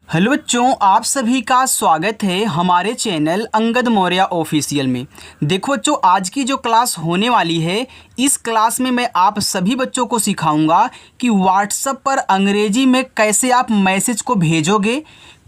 Hello बच्चों, आप सभी का स्वागत है हमारे चैनल अंगद मौर्य ऑफिशियल में। देखो बच्चों, आज की जो क्लास होने वाली है, इस क्लास में मैं आप सभी बच्चों को सिखाऊंगा कि व्हाट्सएप पर अंग्रेजी में कैसे आप मैसेज को भेजोगे,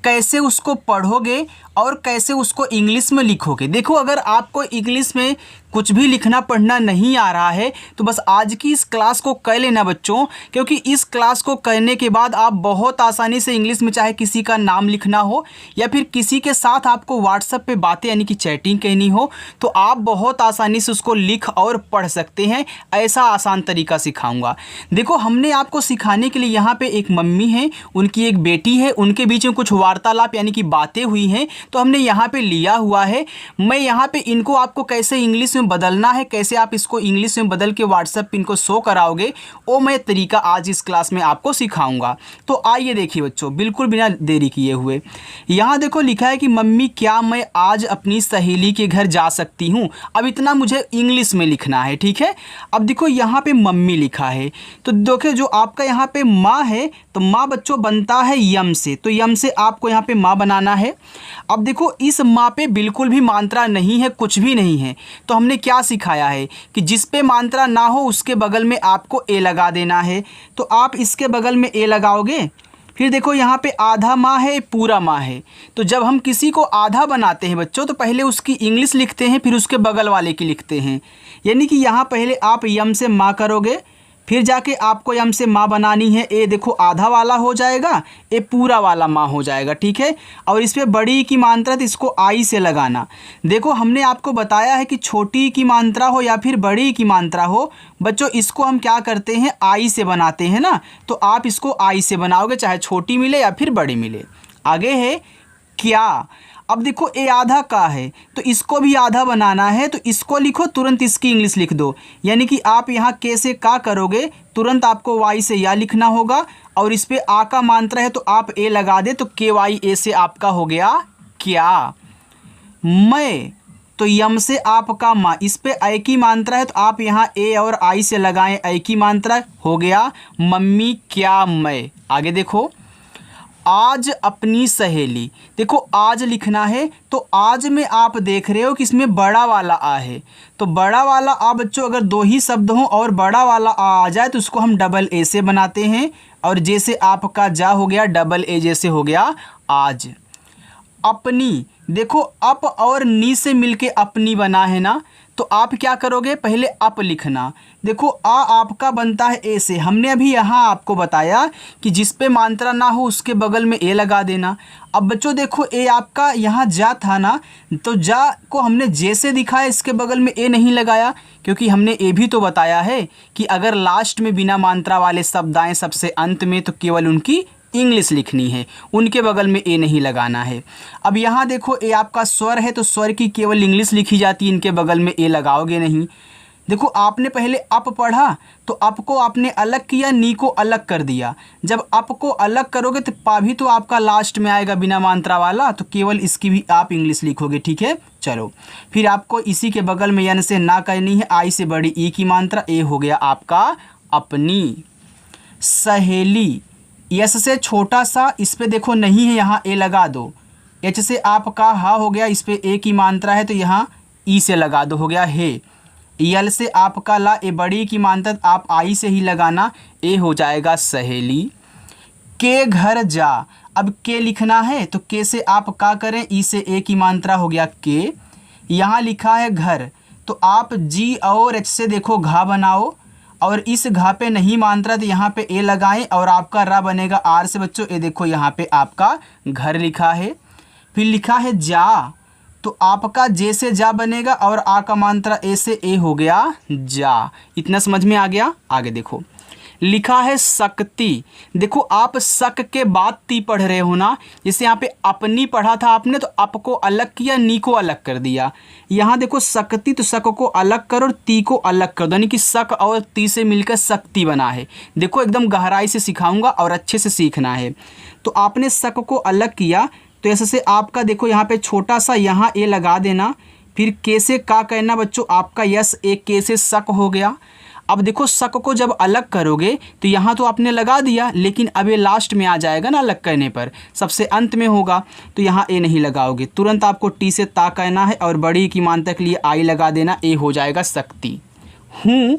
कैसे उसको पढ़ोगे और कैसे उसको इंग्लिश में लिखोगे। देखो, अगर आपको इंग्लिश में कुछ भी लिखना पढ़ना नहीं आ रहा है तो बस आज की इस क्लास को कर लेना बच्चों, क्योंकि इस क्लास को करने के बाद आप बहुत आसानी से इंग्लिश में चाहे किसी का नाम लिखना हो या फिर किसी के साथ आपको व्हाट्सएप पे बातें यानी कि चैटिंग करनी हो तो आप बहुत आसानी से उसको लिख और पढ़ सकते हैं। ऐसा आसान तरीका सिखाऊंगा। देखो, हमने आपको सिखाने के लिए यहाँ पे एक मम्मी है, उनकी एक बेटी है, उनके बीच में कुछ वार्तालाप यानी कि बातें हुई हैं, तो हमने यहाँ पे लिया हुआ है। मैं यहाँ पे इनको आपको कैसे इंग्लिश में बदलना है, कैसे आप इसको इंग्लिश में बदल के व्हाट्सएप पे इनको शो कराओगे, वो मैं तरीका आज इस क्लास में आपको सिखाऊंगा। तो आइए देखिए बच्चों, बिल्कुल बिना देरी किए हुए यहाँ देखो लिखा है कि मम्मी क्या मैं आज अपनी सहेली के घर जा सकती हूँ। अब इतना मुझे इंग्लिश में लिखना है, ठीक है। अब देखो यहाँ पे मम्मी लिखा है, तो देखो जो आपका यहाँ पे माँ है, तो माँ बच्चों बनता है यम से, तो यम से आपको यहाँ पे माँ बनाना है। अब देखो इस माँ पे बिल्कुल भी मात्रा नहीं है, कुछ भी नहीं है, तो हमने क्या सिखाया है कि जिस पे मात्रा ना हो उसके बगल में आपको ए लगा देना है। तो आप इसके बगल में ए लगाओगे। फिर देखो यहाँ पे आधा माँ है, पूरा माँ है, तो जब हम किसी को आधा बनाते हैं बच्चों तो पहले उसकी इंग्लिश लिखते हैं, फिर उसके बगल वाले की लिखते हैं। यानी कि यहाँ पहले आप यम से माँ करोगे, फिर जाके आपको यम से माँ बनानी है। ए देखो आधा वाला हो जाएगा, ए पूरा वाला माँ हो जाएगा, ठीक है। और इस पर बड़ी की मात्रा तो इसको आई से लगाना। देखो हमने आपको बताया है कि छोटी की मात्रा हो या फिर बड़ी की मात्रा हो बच्चों, इसको हम क्या करते हैं, आई से बनाते हैं ना। तो आप इसको आई से बनाओगे, चाहे छोटी मिले या फिर बड़ी मिले। आगे है क्या। अब देखो ए आधा का है, तो इसको भी आधा बनाना है, तो इसको लिखो, तुरंत इसकी इंग्लिश लिख दो। यानी कि आप यहाँ के से का करोगे, तुरंत आपको वाई से या लिखना होगा, और इस पे आ का मात्रा है तो आप ए लगा दे, तो के वाई ए से आपका हो गया क्या। मैं, तो यम से आपका माँ, इस पे ए की मात्रा है तो आप यहाँ ए और आई से लगाएं, ए की मात्रा हो गया मम्मी क्या मैं। आगे देखो आज अपनी सहेली, देखो आज लिखना है, तो आज में आप देख रहे हो कि इसमें बड़ा वाला आ है, तो बड़ा वाला आ बच्चों अगर दो ही शब्द हों और बड़ा वाला आ जाए तो उसको हम डबल ए से बनाते हैं। और जैसे आपका जा हो गया डबल ए जैसे हो गया आज। अपनी, देखो अप और नी से मिलके अपनी बना है ना, तो आप क्या करोगे, पहले अप लिखना। देखो आ आपका बनता है ए से, हमने अभी यहाँ आपको बताया कि जिस पे मात्रा ना हो उसके बगल में ए लगा देना। अब बच्चों देखो ए आपका यहाँ जा था ना, तो जा को हमने जे से दिखाया, इसके बगल में ए नहीं लगाया, क्योंकि हमने ए भी तो बताया है कि अगर लास्ट में बिना मात्रा वाले शब्द आएँ सबसे अंत में तो केवल उनकी इंग्लिश लिखनी है, उनके बगल में ए नहीं लगाना है। अब यहाँ देखो ए आपका स्वर है, तो स्वर की केवल इंग्लिश लिखी जाती है, इनके बगल में ए लगाओगे नहीं। देखो आपने पहले अप पढ़ा, तो अप को आपने अलग किया, नी को अलग कर दिया। जब अप को अलग करोगे तो पा भी तो आपका लास्ट में आएगा बिना मात्रा वाला, तो केवल इसकी भी आप इंग्लिश लिखोगे, ठीक है। चलो फिर आपको इसी के बगल में यन से ना करनी है, आई से बड़ी ई की मात्रा, ए हो गया आपका अपनी सहेली। यस से छोटा सा, इस पे देखो नहीं है, यहाँ ए लगा दो। एच से आपका हा हो गया, इस पे ए की मात्रा है तो यहाँ ई से लगा दो, हो गया हे। यल से आपका ला, ए बड़ी की मात्रा आप आई से ही लगाना, ए हो जाएगा सहेली। के घर जा, अब के लिखना है तो के से आप का करें, ई से ए की मात्रा हो गया के। यहाँ लिखा है घर, तो आप जी और एच से देखो घा बनाओ, और इस घा पे नहीं मात्रा तो यहाँ पे ए लगाएं और आपका रा बनेगा आर से बच्चों। ए देखो यहाँ पे आपका घर लिखा है। फिर लिखा है जा, तो आपका जे से जा बनेगा और आ का मात्रा ए से ए हो गया जा। इतना समझ में आ गया। आगे देखो लिखा है शक्ति। देखो आप शक के बाद ती पढ़ रहे हो ना, जैसे यहाँ पे अपनी पढ़ा था आपने तो अप को अलग किया, नी को अलग कर दिया। यहाँ देखो शक्ति, तो शक को अलग करो और ती को अलग कर दो, यानी कि शक और ती से मिलकर शक्ति बना है। देखो एकदम गहराई से सिखाऊंगा और अच्छे से सीखना है। तो आपने शक को अलग किया, तो ऐसे से आपका देखो यहाँ पे छोटा सा यहाँ ए लगा देना। फिर के से का कहना बच्चों, आपका यस ए के से शक हो गया। अब देखो शक को जब अलग करोगे तो यहाँ तो आपने लगा दिया, लेकिन अब ये लास्ट में आ जाएगा ना अलग करने पर, सबसे अंत में होगा, तो यहाँ ए नहीं लगाओगे, तुरंत आपको टी से ता कहना है और बड़ी की मात्रा के लिए आई लगा देना, ए हो जाएगा शक्ति। हूँ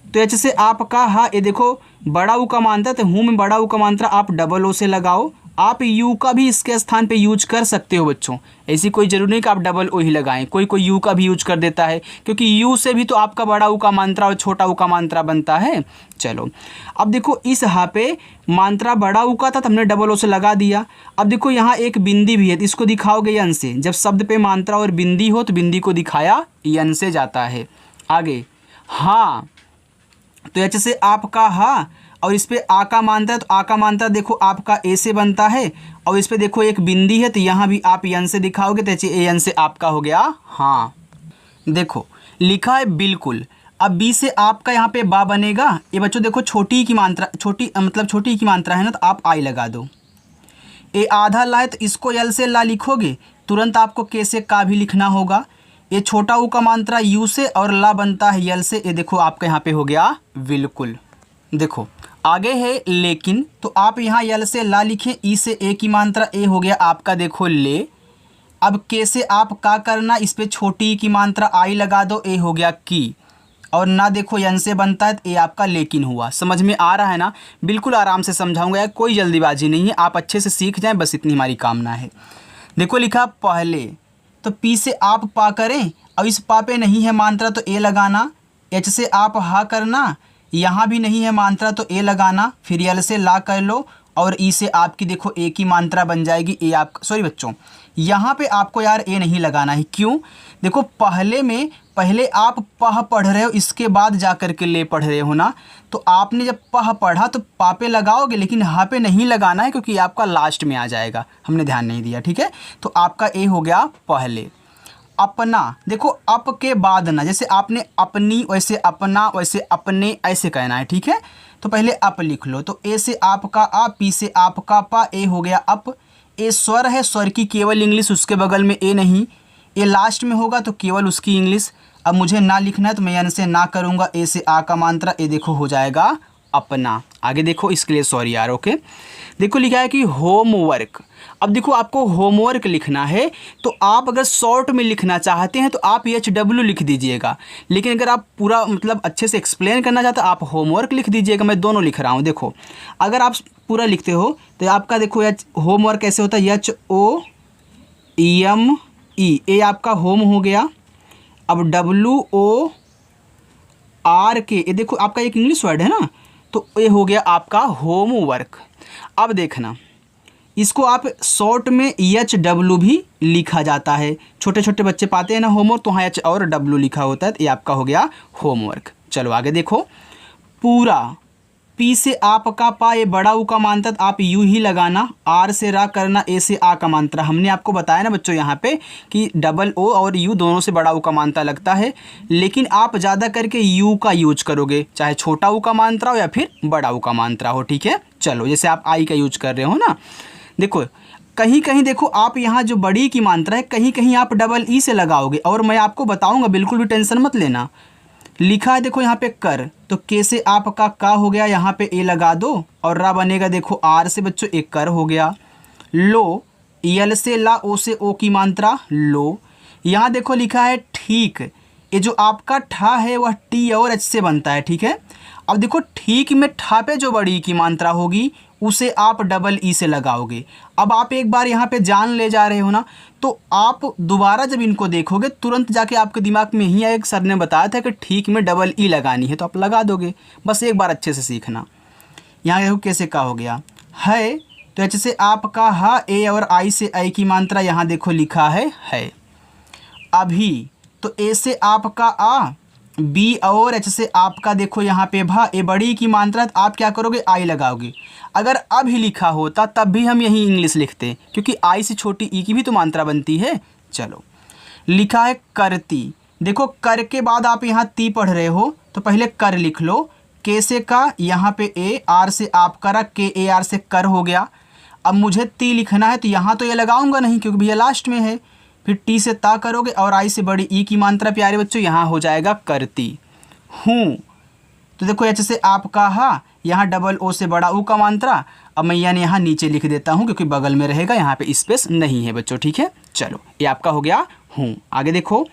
तो एच से आपका हा, ये देखो बड़ा ऊ का मात्रा, तो हूँ में बड़ा ऊ का मात्रा आप डबल ओ से लगाओ। आप यू का भी इसके स्थान पे यूज कर सकते हो बच्चों, ऐसी कोई ज़रूरी नहीं कि आप डबल ओ ही लगाएं, कोई कोई यू का भी यूज कर देता है, क्योंकि यू से भी तो आपका बड़ा ऊ का मात्रा और छोटा ऊ का मात्रा बनता है। चलो अब देखो इस हा पे मात्रा बड़ा ऊ का था तो हमने डबल ओ से लगा दिया। अब देखो यहाँ एक बिंदी भी है, तो इसको दिखाओगे यन से, जब शब्द पे मात्रा और बिंदी हो तो बिंदी को दिखाया यन से जाता है। आगे हाँ, तो एच से आपका हा और इस पे आ का मात्रा, तो आ का मात्रा देखो आपका ए से बनता है, और इस पे देखो एक बिंदी है तो यहाँ भी आप यन से दिखाओगे तो ए यन से आपका हो गया हाँ। देखो लिखा है बिल्कुल। अब बी से आपका यहाँ पे बा बनेगा। ये बच्चों देखो छोटी की मात्रा, छोटी मतलब छोटी की मात्रा है ना, तो आप आई लगा दो। ए आधा ला है तो इसको यल से ला लिखोगे, तुरंत आपको के से का भी लिखना होगा। ये छोटा ऊ का मात्रा यू से और ला बनता है यल से, ये देखो आपका यहाँ पे हो गया बिल्कुल। देखो आगे है लेकिन, तो आप यहाँ यल से ला लिखें, ई से ए की मात्रा ए हो गया आपका देखो ले। अब के से आप का करना, इस पे छोटी की मात्रा आई लगा दो, ए हो गया की, और ना देखो यन से बनता है तो ए आपका लेकिन हुआ। समझ में आ रहा है ना? बिल्कुल आराम से समझाऊंगा, कोई जल्दीबाजी नहीं है, आप अच्छे से सीख जाएं, बस इतनी हमारी कामना है। देखो लिखा पहले, तो पी से आप पा करें, अब इस पा पे नहीं है मात्रा तो ए लगाना। एच से आप हा करना, यहाँ भी नहीं है मात्रा तो ए लगाना, फिर यल से ला कर लो, और ई से आपकी देखो ए की मात्रा बन जाएगी। ए आप सॉरी बच्चों, यहाँ पे आपको यार ए नहीं लगाना है। क्यों? देखो पहले आप पह पढ़ रहे हो, इसके बाद जा कर के ले पढ़ रहे हो ना, तो आपने जब पह पढ़ा तो पा पे लगाओगे, लेकिन हा पे नहीं लगाना है, क्योंकि आपका लास्ट में आ जाएगा, हमने ध्यान नहीं दिया। ठीक है, तो आपका ए हो गया पहले। अपना, देखो अप के बाद ना, जैसे आपने अपनी वैसे अपना, वैसे अपने ऐसे कहना है। ठीक है, तो पहले अप लिख लो, तो ए से आपका आ, पी से आपका पा, ए हो गया अप। ए स्वर है, स्वर की केवल इंग्लिश, उसके बगल में ए नहीं, ए लास्ट में होगा तो केवल उसकी इंग्लिश। अब मुझे ना लिखना है तो मैं यन से ना करूँगा, ए से आ का मात्रा, ए देखो हो जाएगा अपना। आगे देखो, इसके लिए सॉरी यार। ओके, देखो लिखा है कि होमवर्क। अब देखो आपको होमवर्क लिखना है, तो आप अगर शॉर्ट में लिखना चाहते हैं तो आप HW लिख दीजिएगा, लेकिन अगर आप पूरा मतलब अच्छे से एक्सप्लेन करना चाहते हैं आप होमवर्क लिख दीजिएगा। मैं दोनों लिख रहा हूँ। देखो अगर आप पूरा लिखते हो तो आपका देखो होमवर्क कैसे होता है, HOME, ए आपका होम हो गया। अब WORK, ये देखो आपका एक इंग्लिश वर्ड है ना, तो ये हो गया आपका होमवर्क। अब देखना, इसको आप शॉर्ट में HW भी लिखा जाता है। छोटे छोटे बच्चे पाते हैं ना होमवर्क, तो हाँ H और W लिखा होता है, तो ये आपका हो गया होमवर्क। चलो आगे देखो, पूरा, पी से आपका पा, ये बड़ा ऊ का मात्रा आप यू ही लगाना, आर से रा करना, ए से आ का मात्रा। हमने आपको बताया ना बच्चों यहाँ पे कि डबल ओ और यू दोनों से बड़ा ऊ का मात्रा लगता है, लेकिन आप ज़्यादा करके यू का यूज करोगे, चाहे छोटा ऊ का मात्रा हो या फिर बड़ा ऊ का मात्रा हो। ठीक है, चलो जैसे आप आई का यूज कर रहे हो ना, देखो कहीं कहीं देखो आप यहाँ जो बड़ी की मात्रा है कहीं कहीं आप डबल ई से लगाओगे, और मैं आपको बताऊँगा, बिल्कुल भी टेंशन मत लेना। लिखा है देखो यहाँ पे कर, तो के से आपका का हो गया, यहाँ पे ए लगा दो, और रा बनेगा देखो आर से बच्चों एक कर हो गया। लो, यल से ला, ओ से ओ की मात्रा लो। यहाँ देखो लिखा है ठीक, ये जो आपका ठा है वह टी और एच से बनता है। ठीक है, अब देखो ठीक में ठा पे जो बड़ी की मात्रा होगी उसे आप डबल ई से लगाओगे। अब आप एक बार यहाँ पे जान ले जा रहे हो ना, तो आप दोबारा जब इनको देखोगे तुरंत जाके आपके दिमाग में ही एक सर ने बताया था कि ठीक में डबल ई लगानी है, तो आप लगा दोगे। बस एक बार अच्छे से सीखना। यहाँ देखो कैसे का हो गया है, तो एच से आपका हा, ए और आई से आई की मात्रा यहाँ देखो लिखा है। अभी, तो ए से आपका आ, बी और एच से आपका देखो यहाँ पे भा, ए बड़ी की मात्रा आप क्या करोगे, आई लगाओगे। अगर अभी लिखा होता तब भी हम यही इंग्लिश लिखते, क्योंकि आई से छोटी ई की भी तो मात्रा बनती है। चलो लिखा है करती, देखो कर के बाद आप यहाँ ती पढ़ रहे हो तो पहले कर लिख लो, के से का, यहाँ पे ए, आर से आप करा, के ए आर से कर हो गया। अब मुझे ती लिखना है तो यहाँ तो ये लगाऊंगा नहीं क्योंकि भैया लास्ट में है, फिर टी से ता करोगे और आई से बड़ी ई की मात्रा प्यारे बच्चों यहाँ हो जाएगा करती हूँ। तो देखो एच से आपका हा, यहाँ डबल ओ से बड़ा ऊ का मात्रा। अब मैं यानी यहाँ नीचे लिख देता हूँ क्योंकि बगल में रहेगा, यहाँ पे स्पेस नहीं है बच्चों, ठीक है। चलो ये आपका हो गया हूँ। आगे देखो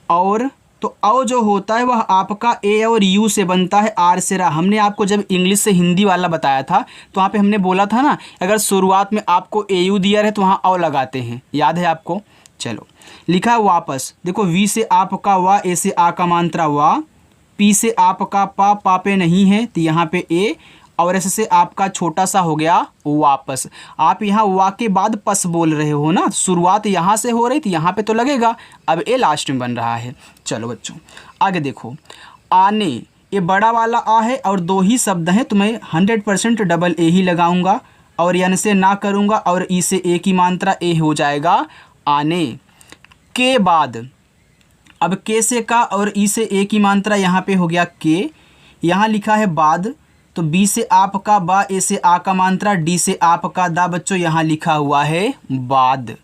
और, तो औ जो होता है वह आपका ए और यू से बनता है, आर से रा। हमने आपको जब इंग्लिश से हिंदी वाला बताया था तो वहाँ पे हमने बोला था ना, अगर शुरुआत में आपको ए यू दिया है तो वहाँ औ लगाते हैं, याद है आपको। चलो लिखा है वापस, देखो वी से आपका वा, ए से आ का मात्रा वा, पी से आपका पा, पा पे नहीं है तो यहाँ पे ए, और ऐसे से आपका छोटा सा हो गया वापस। आप यहाँ वा के बाद पस बोल रहे हो ना, शुरुआत यहाँ से हो रही थी, यहाँ पे तो लगेगा, अब ए लास्ट में बन रहा है। चलो बच्चों आगे देखो, आने, ये बड़ा वाला आ है और दो ही शब्द हैं तो मैं 100% डबल ए ही लगाऊंगा और यन से ना करूँगा और ई से ए की मात्रा ए हो जाएगा आने के बाद। अब के से का और ई से ए की मात्रा यहाँ पे हो गया के, यहाँ लिखा है बाद, तो बी से आपका बा, ए से आ का मात्रा, डी से आपका दा, बच्चों यहाँ लिखा हुआ है बाद।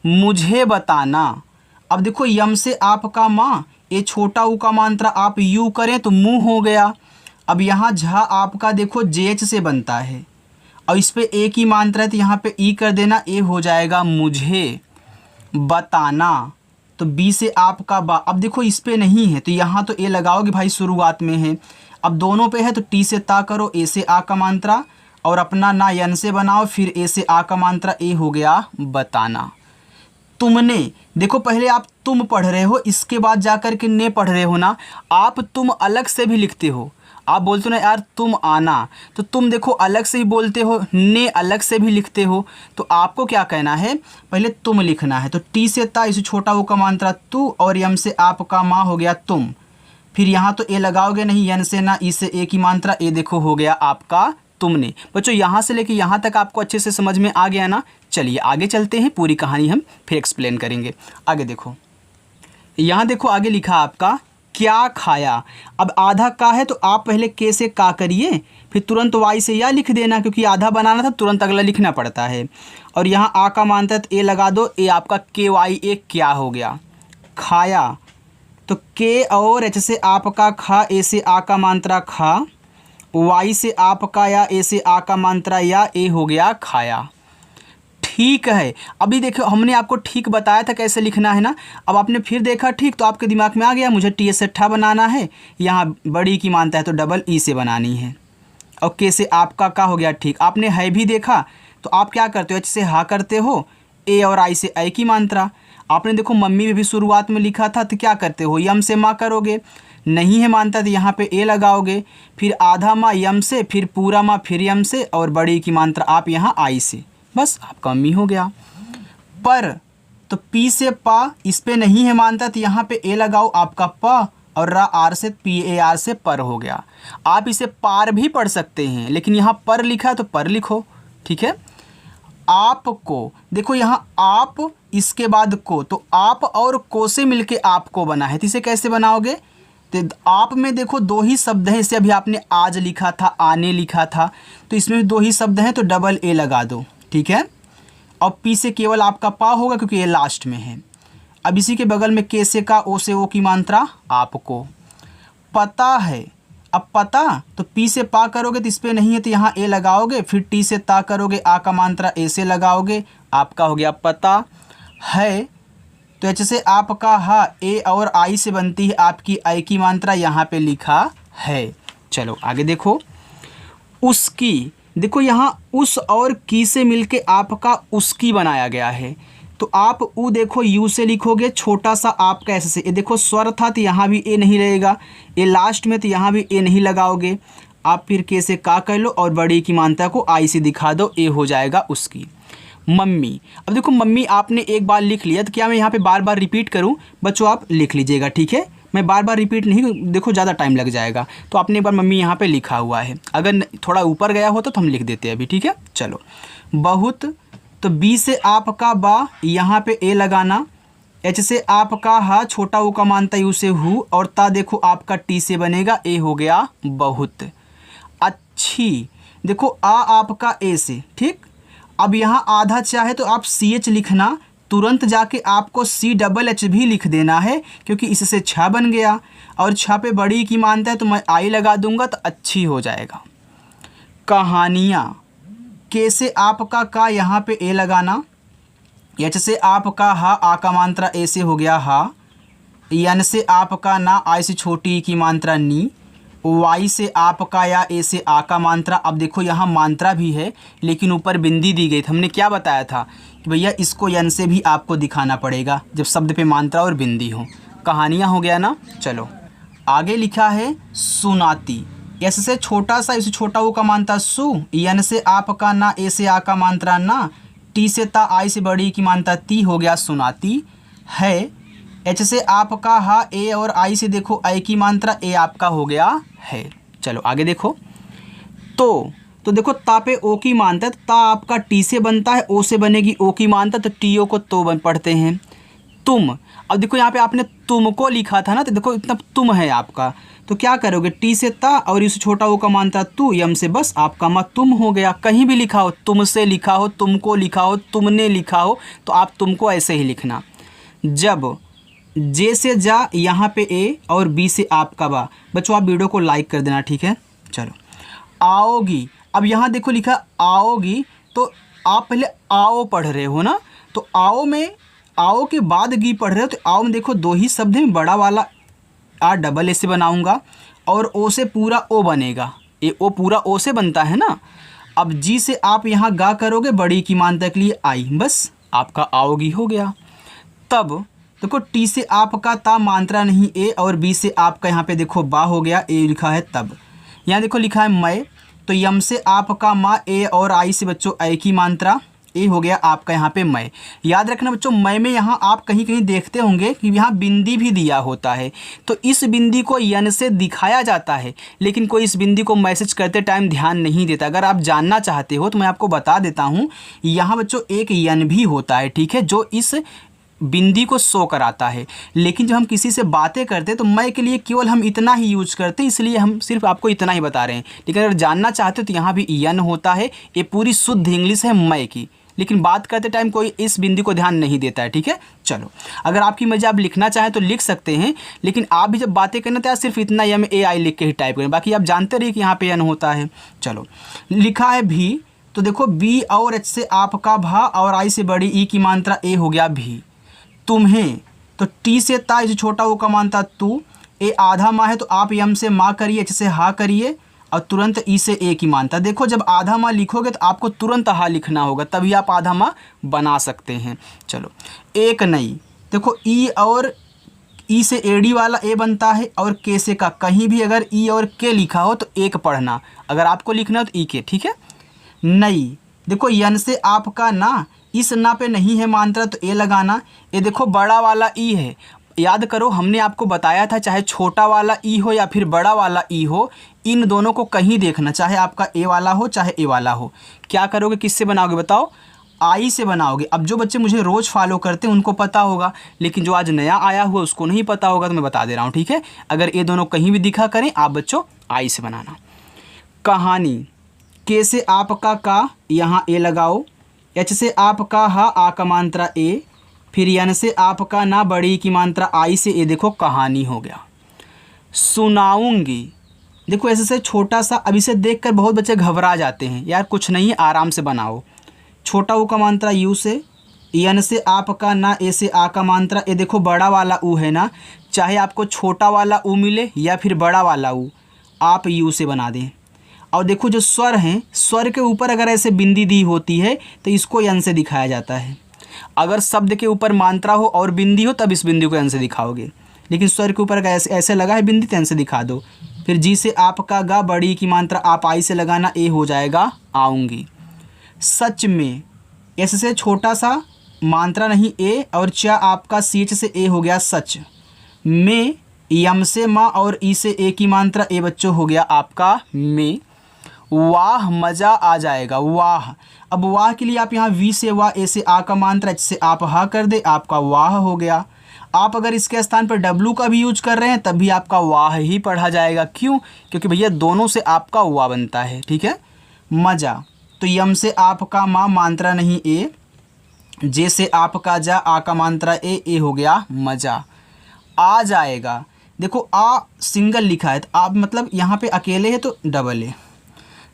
मुझे बताना, अब देखो यम से आपका माँ, ए छोटा ऊ का मात्रा आप यू करें तो मुँह हो गया। अब यहाँ झा आपका देखो जे एच से बनता है और इस पे ए की मात्रा है तो यहाँ पे ई कर देना, ए हो जाएगा मुझे बताना। तो बी से आपका बा, अब देखो इस पे नहीं है तो यहाँ तो ए लगाओगे भाई, शुरुआत में है। अब दोनों पे है तो टी से ता करो, ए से आ का मात्रा और अपना ना यन से बनाओ, फिर ए से आ का मात्रा, ए हो गया बताना। तुमने, देखो पहले आप तुम पढ़ रहे हो, इसके बाद जाकर के ने पढ़ रहे हो ना। आप तुम अलग से भी लिखते हो, आप बोलते हो ना यार तुम आना, तो तुम देखो अलग से ही बोलते हो, ने अलग से भी लिखते हो। तो आपको क्या कहना है, पहले तुम लिखना है, तो टी से ता, इसे छोटा वो का मात्रा तू, और यम से आपका माँ हो गया तुम। फिर यहाँ तो ए लगाओगे नहीं, यन से ना, ई से ए की मात्रा, ए देखो हो गया आपका तुमने। बच्चों यहाँ से लेके यहाँ तक आपको अच्छे से समझ में आ गया ना। चलिए आगे चलते हैं, पूरी कहानी हम फिर एक्सप्लेन करेंगे। आगे देखो, यहाँ देखो आगे लिखा आपका क्या खाया। अब आधा का है तो आप पहले के से का करिए, फिर तुरंत वाई से या लिख देना, क्योंकि आधा बनाना था तुरंत अगला लिखना पड़ता है। और यहाँ आ का मानता है तो ए लगा दो, ए आपका के वाई ए क्या हो गया खाया। तो के और एच से आपका खा, ए से आ का मात्रा खा, वाई से आपका या, ए से आ का मात्रा या, ए हो गया खाया। ठीक है, अभी देखो हमने आपको ठीक बताया था कैसे लिखना है ना। अब आपने फिर देखा ठीक, तो आपके दिमाग में आ गया मुझे टी से ठा बनाना है, यहाँ बड़ी की मानता है तो डबल ई से बनानी है, और के से आपका का हो गया ठीक। आपने है भी देखा तो आप क्या करते हो, एच से हा करते हो, ए और आई से आई की मात्रा। आपने देखो मम्मी में भी शुरुआत में लिखा था तो क्या करते हो, यम से माँ करोगे, नहीं है मानता तो यहाँ पे ए लगाओगे, फिर आधा माँ यम से, फिर पूरा माँ फिर यम से, और बड़ी की मात्रा आप यहाँ आई से, बस आपका अम्मी हो गया। पर तो पी से पा, इस पे नहीं है मानता तो यहाँ पे ए लगाओ आपका प, और रा आर से पी ए आर से पर हो गया। आप इसे पार भी पढ़ सकते हैं, लेकिन यहाँ पर लिखा है तो पर लिखो, ठीक है। आपको देखो यहाँ आप, इसके बाद को, तो आप और को से मिलके आपको बना है, तो इसे कैसे बनाओगे, तो आप में देखो दो ही शब्द हैं, इसे अभी आपने आज लिखा था, आने लिखा था, तो इसमें भी दो ही शब्द हैं तो डबल ए लगा दो, ठीक है। और पी से केवल आपका पा होगा क्योंकि ये लास्ट में है। अब इसी के बगल में के से का, ओ से ओ की मात्रा आपको पता है। अब पता तो पी से पा करोगे तो इस पर नहीं है तो यहाँ ए लगाओगे, फिर टी से ता करोगे, आ का मात्रा ए से लगाओगे, आपका हो गया पता है। तो एच से आपका हा, ए और आई से बनती है आपकी आई की मात्रा, यहाँ पे लिखा है। चलो आगे देखो, उसकी, देखो यहाँ उस और की से मिलके आपका उसकी बनाया गया है, तो आप उ देखो यू से लिखोगे, छोटा सा आपका ऐसे से, ये देखो स्वर था तो यहाँ भी ए नहीं रहेगा, ये लास्ट में तो यहाँ भी ए नहीं लगाओगे, आप फिर के से का कर लो और बड़ी की मात्रा को आई से दिखा दो, ए हो जाएगा उसकी। मम्मी, अब देखो मम्मी आपने एक बार लिख लिया तो क्या मैं यहाँ पे बार बार रिपीट करूँ, बच्चों आप लिख लीजिएगा, ठीक है। मैं बार बार रिपीट नहीं, देखो ज़्यादा टाइम लग जाएगा, तो आपने एक बार मम्मी यहाँ पे लिखा हुआ है, अगर थोड़ा ऊपर गया होता तो हम लिख देते अभी, ठीक है। चलो बहुत, तो बी से आपका बा, यहाँ पे ए लगाना, एच से आपका हा, छोटा ऊ का मानता यू से हु, और ता देखो आपका टी से बनेगा, ए हो गया बहुत। अच्छी, देखो आ आपका ए से, ठीक। अब यहाँ आधा चाहे तो आप सी एच लिखना, तुरंत जाके आपको CHH भी लिख देना है, क्योंकि इससे छ बन गया और छ पे बड़ी की मानता है तो मैं आई लगा दूंगा तो अच्छी हो जाएगा। कहानियाँ, के से आपका का यहाँ पे ए लगाना, एच से आपका हा आ का मात्रा ए से हो गया हा, यन से आपका ना आई से छोटी की मात्रा नी, वाई से आपका या ए से आ का मात्रा। अब देखो यहाँ मात्रा भी है लेकिन ऊपर बिंदी दी गई थी। हमने क्या बताया था कि भैया इसको यन से भी आपको दिखाना पड़ेगा जब शब्द पे मात्रा और बिंदी हो। कहानियाँ हो गया ना। चलो आगे लिखा है सुनाती, एस से छोटा सा इस छोटा वो का मात्रा सु, यन से आपका ना ए से आ का मात्रा ना, टी से ता आई से बड़ी की मात्रा ती हो गया सुनाती है। एच से आपका हा ए और आई से देखो आई की मात्रा ए आपका हो गया है। चलो आगे देखो तो देखो ता पे ओ की मात्रा, ता आपका टी से बनता है, ओ से बनेगी ओ की मात्रा, तो टी ओ को तो पढ़ते हैं। तुम, अब देखो यहाँ पे आपने तुमको लिखा था ना, तो देखो इतना तुम है आपका, तो क्या करोगे टी से ता और इस छोटा ओ का मात्रा तू, यम से बस आपका मा तुम हो गया। कहीं भी लिखा हो, तुमसे लिखा हो, तुमको लिखा हो, तुमने लिखा हो, तो आप तुमको ऐसे ही लिखना। जब जे से जा यहाँ पे ए और बी से आपका बा। बच्चों आप वीडियो को लाइक कर देना, ठीक है। चलो आओगी, अब यहाँ देखो लिखा आओगी, तो आप पहले आओ पढ़ रहे हो ना, तो आओ में आओ के बाद गी पढ़ रहे हो, तो आओ में देखो दो ही शब्द में, बड़ा वाला आ डबल ए से बनाऊंगा और ओ से पूरा ओ बनेगा, ए ओ पूरा ओ से बनता है ना। अब जी से आप यहाँ गा करोगे बड़ी की मात्रा के लिए आई, बस आपका आओगी हो गया। तब देखो टी से आपका ता मात्रा नहीं ए और बी से आपका यहाँ पे देखो बा हो गया, ए लिखा है तब। यहाँ देखो लिखा है मैं, तो यम से आपका माँ ए और आई से बच्चों ए की मात्रा, ए हो गया आपका यहाँ पे मैं। याद रखना बच्चों मैं में यहाँ आप कहीं कहीं देखते होंगे कि यहाँ बिंदी भी दिया होता है, तो इस बिंदी को यन से दिखाया जाता है, लेकिन कोई इस बिंदी को मैसेज करते टाइम ध्यान नहीं देता। अगर आप जानना चाहते हो तो मैं आपको बता देता हूँ, यहाँ बच्चों एक यन भी होता है, ठीक है, जो इस बिंदी को शो कराता है। लेकिन जब हम किसी से बातें करते हैं तो मैं के लिए केवल हम इतना ही यूज करते हैं, इसलिए हम सिर्फ आपको इतना ही बता रहे हैं। लेकिन अगर जानना चाहते हो तो यहाँ भी यन होता है, ये पूरी शुद्ध इंग्लिश है मैं की, लेकिन बात करते टाइम कोई इस बिंदी को ध्यान नहीं देता है, ठीक है। चलो अगर आपकी मर्जी आप लिखना चाहें तो लिख सकते हैं, लेकिन आप भी जब बातें करना तो सिर्फ इतना यम ए आई लिख के ही टाइप करें, बाकी आप जानते रहिए कि यहाँ पे यन होता है। चलो लिखा है भी, तो देखो बी और एच से आपका भा और आई से बड़ी ई की मात्रा ए हो गया भी। तुम्हें, तो टी से ता इसे छोटा वो का मात्रा तू, ए आधा माँ है तो आप यम से माँ करिए, एच से हा करिए और तुरंत ई से ए की मानता। देखो जब आधा माँ लिखोगे तो आपको तुरंत हा लिखना होगा, तभी आप आधा माँ बना सकते हैं। चलो एक नई, देखो ई और ई से एडी वाला ए बनता है और के से का, कहीं भी अगर ई और के लिखा हो तो एक पढ़ना, अगर आपको लिखना हो तो ई के, ठीक है। नई, देखो यन से आपका ना, इस ना पे नहीं है मात्रा तो ए लगाना। ये देखो बड़ा वाला ई है, याद करो हमने आपको बताया था चाहे छोटा वाला ई हो या फिर बड़ा वाला ई हो, इन दोनों को कहीं देखना, चाहे आपका ए वाला हो चाहे ए वाला हो। क्या करोगे, किससे बनाओगे बताओ, आई से बनाओगे। अब जो बच्चे मुझे रोज़ फॉलो करते हैं उनको पता होगा, लेकिन जो आज नया आया हुआ उसको नहीं पता होगा, तो मैं बता दे रहा हूँ, ठीक है। अगर ये दोनों कहीं भी दिखा करें आप बच्चों आई से बनाना। कहानी, के से आपका का यहाँ ए लगाओ, एच से आपका हा आ का मात्रा ए, फिर यन से आपका ना बड़ी की मात्रा आई से ए, देखो कहानी हो गया। सुनाऊंगी, देखो ऐसे से छोटा सा, अब इसे देखकर बहुत बच्चे घबरा जाते हैं, यार कुछ नहीं आराम से बनाओ। छोटा ऊ का मात्रा यू से, यन से आपका ना ए से आ का मात्रा ए, देखो बड़ा वाला ऊ है ना, चाहे आपको छोटा वाला ऊ मिले या फिर बड़ा वाला ऊ, आप यू से बना दें। और देखो जो स्वर हैं, स्वर के ऊपर अगर ऐसे बिंदी दी होती है तो इसको यन से दिखाया जाता है। अगर शब्द के ऊपर मात्रा हो और बिंदी हो तब इस बिंदी को यन से दिखाओगे, लेकिन स्वर के ऊपर ऐसे लगा है बिंदी तो यन से दिखा दो। फिर जी से आपका गा बड़ी की मात्रा आप आई से लगाना, ए हो जाएगा आऊँगी। सच में, एस से छोटा सा मात्रा नहीं ए और चा आपका सी एच से ए हो गया सच में, यम से माँ और ई से ए की मात्रा ए बच्चों हो गया आपका में। वाह मज़ा आ जाएगा, वाह। अब वाह के लिए आप यहाँ वी से वाह, ए से आ का मात्रा, एच से आप हा कर दे, आपका वाह हो गया। आप अगर इसके स्थान पर डब्लू का भी यूज कर रहे हैं तब भी आपका वाह ही पढ़ा जाएगा, क्यों, क्योंकि भैया दोनों से आपका वाह बनता है, ठीक है। मज़ा, तो यम से आपका माँ मात्रा नहीं ए, जैसे आपका जा, आ का मात्रा ए हो गया मजा। आ जाएगा, देखो आ सिंगल लिखा है तो आप मतलब यहाँ पे अकेले है तो डबल है।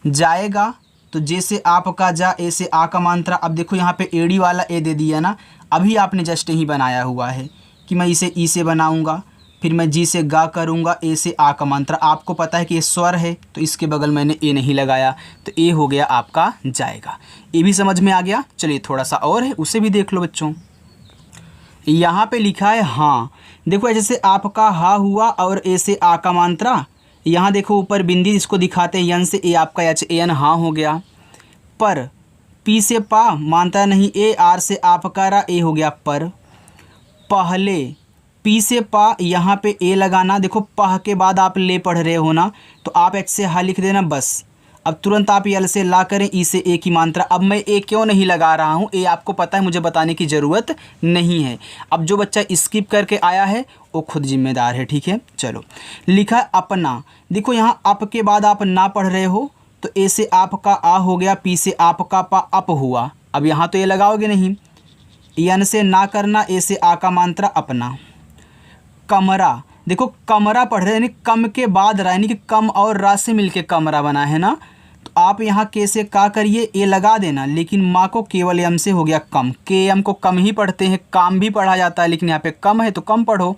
जाएगा तो जैसे आपका जा, ए से आ का मात्रा। अब देखो यहाँ पे एड़ी वाला ए दे दिया ना, अभी आपने जस्ट ही बनाया हुआ है कि मैं इसे ई से बनाऊंगा, फिर मैं जी से गा करूंगा, ए से आ का मात्रा। आपको पता है कि ये स्वर है तो इसके बगल मैंने ए नहीं लगाया, तो ए हो गया आपका जाएगा। ये भी समझ में आ गया। चलिए थोड़ा सा और है, उसे भी देख लो बच्चों। यहाँ पे लिखा है हाँ, देखो जैसे आपका हा हुआ और ए से आ का मात्रा। यहाँ देखो ऊपर बिंदी इसको दिखाते हैं यन से ए, आपका एच ए एन हाँ हो गया। पर पी से पा मानता नहीं, ए आर से आपका रा, ए हो गया पर। पहले पी से पा यहाँ पे ए लगाना, देखो पह के बाद आप ले पढ़ रहे हो ना, तो आप एच से हा लिख देना बस। अब तुरंत आप यल से ला करें, ई से ए की मात्रा। अब मैं ए क्यों नहीं लगा रहा हूँ, ए आपको पता है, मुझे बताने की ज़रूरत नहीं है। अब जो बच्चा स्किप करके आया है वो खुद जिम्मेदार है, ठीक है। चलो लिखा अपना, देखो यहाँ अप के बाद आप ना पढ़ रहे हो तो ए से आपका आ हो गया, पी से आपका पा अप हुआ। अब यहाँ तो ये लगाओगे नहीं, यन से ना करना, ए से आ का मात्रा अपना। कमरा, देखो कमरा पढ़ रहे हैं, यानी कम के बाद रा, यानी कि कम और रा से मिलके कमरा बना है ना, तो आप यहाँ के से का करिए, ए लगा देना, लेकिन माँ को केवल यम से हो गया कम। के एम को कम ही पढ़ते हैं, काम भी पढ़ा जाता है, लेकिन यहाँ पे कम है तो कम पढ़ो।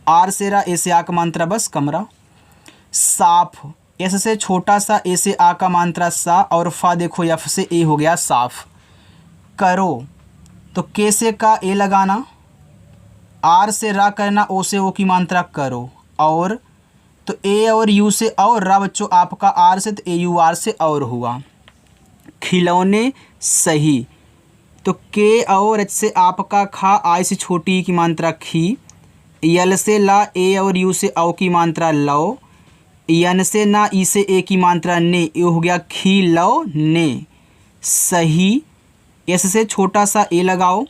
आर से रा, ए से आ का मात्रा बस कमरा। साफ, एस से छोटा सा, ए से आ का मात्रा सा, और फा देखो एफ से ए हो गया साफ। करो तो के से का ए लगाना, आर से रा करना, ओ से ओ की मात्रा करो। और तो ए और यू से और, रा बच्चों आपका आर से, तो ए यू आर से और हुआ। खिलौने सही, तो के और एच से आपका खा, आई से छोटी की मात्रा खी। यल से ला, ए और यू से औ की मात्रा लो। यन से ना, ई से ए की मात्रा ने, ये हो गया खी लो ने। सही, एस से छोटा सा ए लगाओ,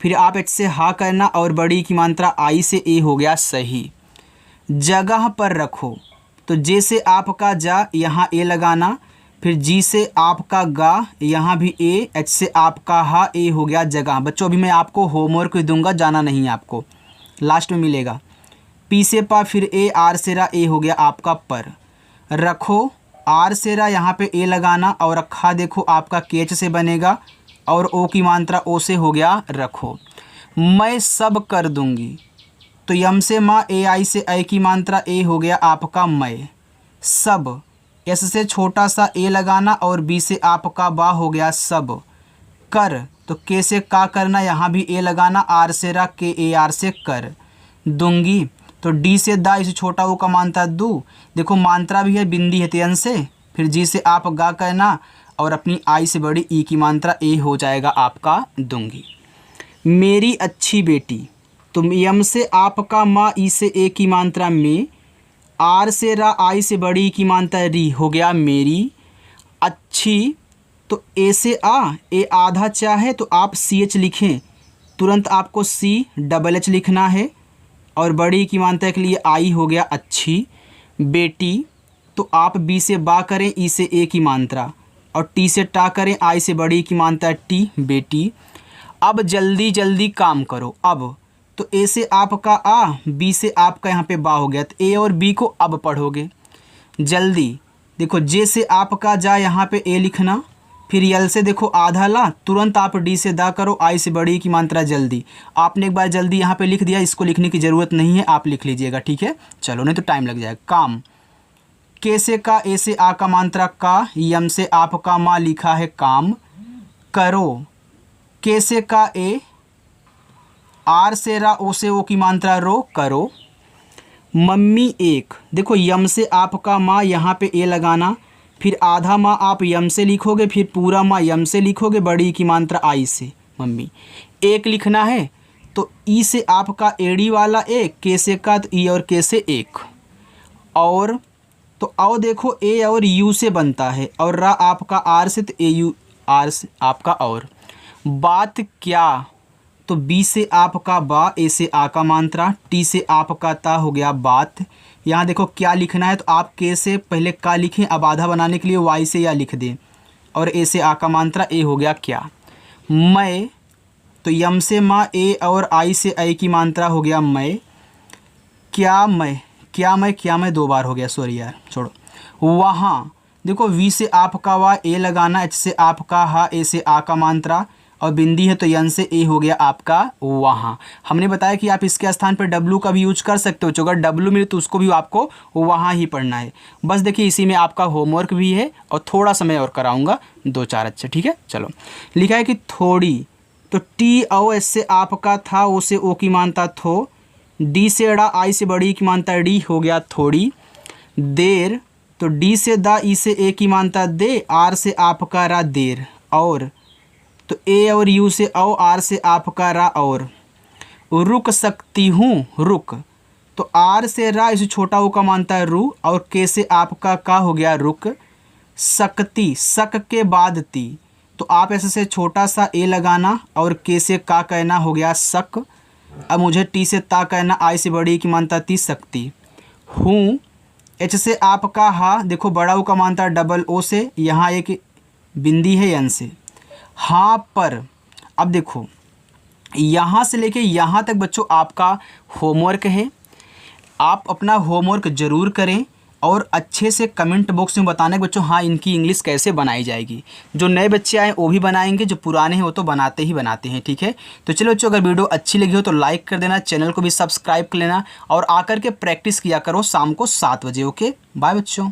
फिर आप एच से हा करना, और बड़ी की मात्रा आई से, ए हो गया सही। जगह पर रखो, तो जे से आपका जा, यहाँ ए लगाना, फिर जी से आपका गा, यहाँ भी ए, एच से आपका हा, ए हो गया जगह। बच्चों अभी मैं आपको होमवर्क दूंगा, जाना नहीं आपको, लास्ट में मिलेगा। पी से पा, फिर ए, आर से रा, ए हो गया आपका पर। रखो, आर से रा यहाँ पे ए लगाना, और रखा देखो आपका केच से बनेगा, और ओ की मात्रा ओ से हो गया रखो। मैं सब कर दूंगी, तो यम से माँ, ए आई से ए की मात्रा, ए हो गया आपका मैं। सब, एस से छोटा सा ए लगाना, और बी से आपका बा हो गया सब। कर, तो के से का करना, यहाँ भी ए लगाना, आर से रा, के ए आर से कर। दूंगी, तो डी से दा, इसे छोटा ओ का मात्रा दू, देखो मात्रा भी है, बिंदी है तेन से, फिर जी से आप गा करना, और अपनी आई से बड़ी ई की मात्रा, ए हो जाएगा आपका दूंगी। मेरी अच्छी बेटी, तो यम से आपका माँ, ई से ए की मात्रा में, आर से रा, आई से बड़ी की मात्रा री, हो गया मेरी। अच्छी, तो ए से आ, ए आधा चाहे तो आप सी एच लिखें, तुरंत आपको सी डबल एच लिखना है, और बड़ी की मात्रा के लिए आई हो गया अच्छी। बेटी, तो आप बी से बा करें, ई से ए की मात्रा, और टी से टा करें, आई से बड़ी की मात्रा टी, बेटी। अब जल्दी जल्दी काम करो। अब तो ए से आपका आ, बी से आपका यहाँ पे बा हो गया, तो ए और बी को अब पढ़ोगे जल्दी। देखो जे से आपका जा, यहाँ पे ए लिखना, फिर यल से देखो आधा ला, तुरंत आप डी से दा करो, आई से बड़ी की मात्रा जल्दी। आपने एक बार जल्दी यहाँ पे लिख दिया, इसको लिखने की ज़रूरत नहीं है, आप लिख लीजिएगा, ठीक है। चलो नहीं तो टाइम लग जाएगा। काम, के से का, ए से आ का मात्रा का, यम से आपका माँ लिखा है काम। करो, के से का ए, आर से रा, ओ से ओ की मात्रा रो, करो। मम्मी एक, देखो यम से आपका माँ, यहाँ पे ए लगाना, फिर आधा माँ आप यम से लिखोगे, फिर पूरा माँ यम से लिखोगे, बड़ी की मात्रा आई से, मम्मी एक लिखना है। तो ई से आपका एड़ी वाला ए, के से का, तो ई और के से एक। और तो आओ देखो ए और यू से बनता है, और रा आपका आर से, तो ए यू आर से आपका और। बात क्या, तो बी से आपका बा, ए से आ का मात्रा, टी से आपका ता, हो गया बात। यहाँ देखो क्या लिखना है, तो आप के से पहले का लिखें, अब आधा बनाने के लिए वाई से या लिख दें, और ए से आ का मात्रा, ए हो गया क्या। मैं तो यम से माँ, ए और आई से ऐ की मात्रा हो गया मैं। क्या मैं 2 बार हो गया, सॉरी यार छोड़ो। वहाँ देखो वी से आपका वा, ए लगाना, एच से आपका हा, ए से आ का मात्रा और बिंदी है तो यन से ए हो गया आपका वहाँ। हमने बताया कि आप इसके स्थान पर डब्लू का भी यूज कर सकते हो, तो अगर डब्लू मिले तो उसको भी आपको वहाँ ही पढ़ना है। बस देखिए इसी में आपका होमवर्क भी है और थोड़ा समय और कराऊंगा 2-4 अच्छे, ठीक है। चलो लिखा है कि थोड़ी, तो टी औ एस से आपका था, ओ से ओ की मानता थो, डी से अड़ा, आई से बड़ी की मानता डी हो गया थोड़ी। देर, तो डी से दा, ई से ए की मानता दे, आर से आपका रा देर। और तो ए और यू से औ, आर से आपका रा और। रुक सकती हूँ, रुक, तो आर से रा, इसे छोटा ओ का मानता है रू, और के से आपका का हो गया रुक सकती, सक के बाद ती, तो आप ऐसे से छोटा सा ए लगाना और के से का कहना हो गया सक। अब मुझे टी से ता कहना, आई से बड़ी की मानता ती सकती हूँ। एच से आपका हा, देखो बड़ा ओ का मानता डबल ओ से, यहाँ एक बिंदी है यन से। हाँ पर, अब देखो यहाँ से लेके यहाँ तक बच्चों आपका होमवर्क है। आप अपना होमवर्क ज़रूर करें और अच्छे से कमेंट बॉक्स में बताना कि बच्चों हाँ इनकी इंग्लिश कैसे बनाई जाएगी। जो नए बच्चे आए वो भी बनाएंगे, जो पुराने हैं वो तो बनाते ही बनाते हैं, ठीक है। तो चलो बच्चों, अगर वीडियो अच्छी लगी हो तो लाइक कर देना, चैनल को भी सब्सक्राइब कर लेना और आकर के प्रैक्टिस किया करो शाम को 7 बजे। ओके, बाय बच्चों।